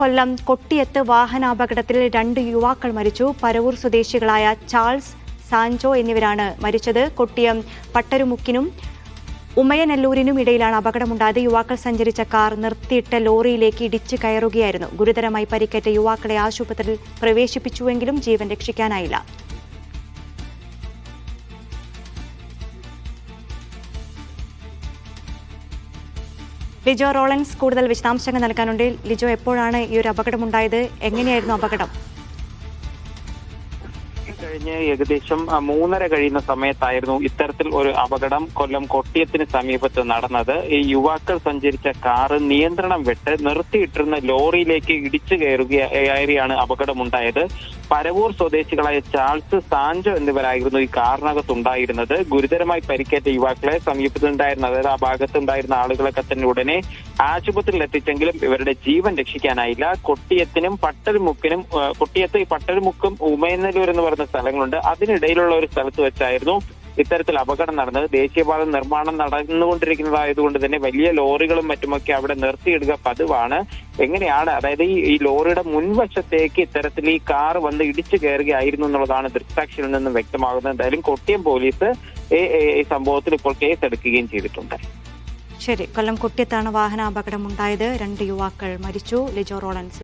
കൊല്ലം കൊട്ടിയത്ത് വാഹനാപകടത്തിൽ 2 യുവാക്കൾ മരിച്ചു. പരവൂർ സ്വദേശികളായ ചാൾസ്, സാൻജോ എന്നിവരാണ് മരിച്ചത്. കൊട്ടിയം പട്ടരുമുക്കിനും ഉമയനെല്ലൂരിനും ഇടയിലാണ് അപകടമുണ്ടായത്. യുവാക്കൾ സഞ്ചരിച്ച കാർ നിർത്തിയിട്ട ലോറിയിലേക്ക് ഇടിച്ചു കയറുകയായിരുന്നു. ഗുരുതരമായി പരിക്കേറ്റ യുവാക്കളെ ആശുപത്രിയിൽ പ്രവേശിപ്പിച്ചുവെങ്കിലും ജീവൻ രക്ഷിക്കാനായില്ല. ലിജോ റോളൻസ് കൂടുതൽ വിശദാംശങ്ങൾ നൽകാനുണ്ട്. ലിജോ, എപ്പോഴാണ് ഈ ഒരു അപകടമുണ്ടായത്? എങ്ങനെയായിരുന്നു അപകടം? കഴിഞ്ഞ് ഏകദേശം 3:30 കഴിയുന്ന സമയത്തായിരുന്നു ഇത്തരത്തിൽ ഒരു അപകടം കൊല്ലം കൊട്ടിയത്തിന് സമീപത്ത് നടന്നത്. ഈ യുവാക്കൾ സഞ്ചരിച്ച കാറ് നിയന്ത്രണം വിട്ട് നിർത്തിയിട്ടിരുന്ന ലോറിയിലേക്ക് ഇടിച്ചു കയറിയാണ് അപകടമുണ്ടായത്. പരവൂർ സ്വദേശികളായ ചാൾസ്, സാൻജോ എന്നിവരായിരുന്നു ഈ കാറിനകത്തുണ്ടായിരുന്നത്. ഗുരുതരമായി പരിക്കേറ്റ യുവാക്കളെ സമീപത്തുണ്ടായിരുന്ന, അതായത് ആ ഭാഗത്തുണ്ടായിരുന്ന ആളുകളൊക്കെ തന്നെ ഉടനെ ആശുപത്രിയിൽ എത്തിച്ചെങ്കിലും ഇവരുടെ ജീവൻ രക്ഷിക്കാനായില്ല. കൊട്ടിയത്തിനും പട്ടരുമുക്കിനും, കൊട്ടിയത്ത് പട്ടരുമുക്കും ഉമയനെല്ലൂർ എന്ന് പറയുന്ന സ്ഥലങ്ങളുണ്ട്, അതിനിടയിലുള്ള ഒരു സ്ഥലത്ത് വെച്ചായിരുന്നു ഇത്തരത്തിൽ അപകടം നടന്നത്. ദേശീയപാത നിർമ്മാണം നടന്നുകൊണ്ടിരിക്കുന്നതായതുകൊണ്ട് തന്നെ വലിയ ലോറികളും മറ്റുമൊക്കെ അവിടെ നിർത്തിയിടുക പതിവാണ്. എങ്ങനെയാണ്, അതായത് ഈ ലോറിയുടെ മുൻവശത്തേക്ക് ഇത്തരത്തിൽ ഈ കാർ വന്ന് ഇടിച്ചു കയറുകയായിരുന്നു എന്നുള്ളതാണ് ദൃക്സാക്ഷിയിൽ നിന്നും വ്യക്തമാകുന്നത്. എന്തായാലും കൊട്ടിയം പോലീസ് ഈ സംഭവത്തിൽ ഇപ്പോൾ കേസെടുക്കുകയും ചെയ്തിട്ടുണ്ട്. ശരി, കൊല്ലം കൊട്ടിയത്താണ് വാഹനാപകടമുണ്ടായത്. 2 യുവാക്കൾ മരിച്ചു. ലിജോ റോളൻസ്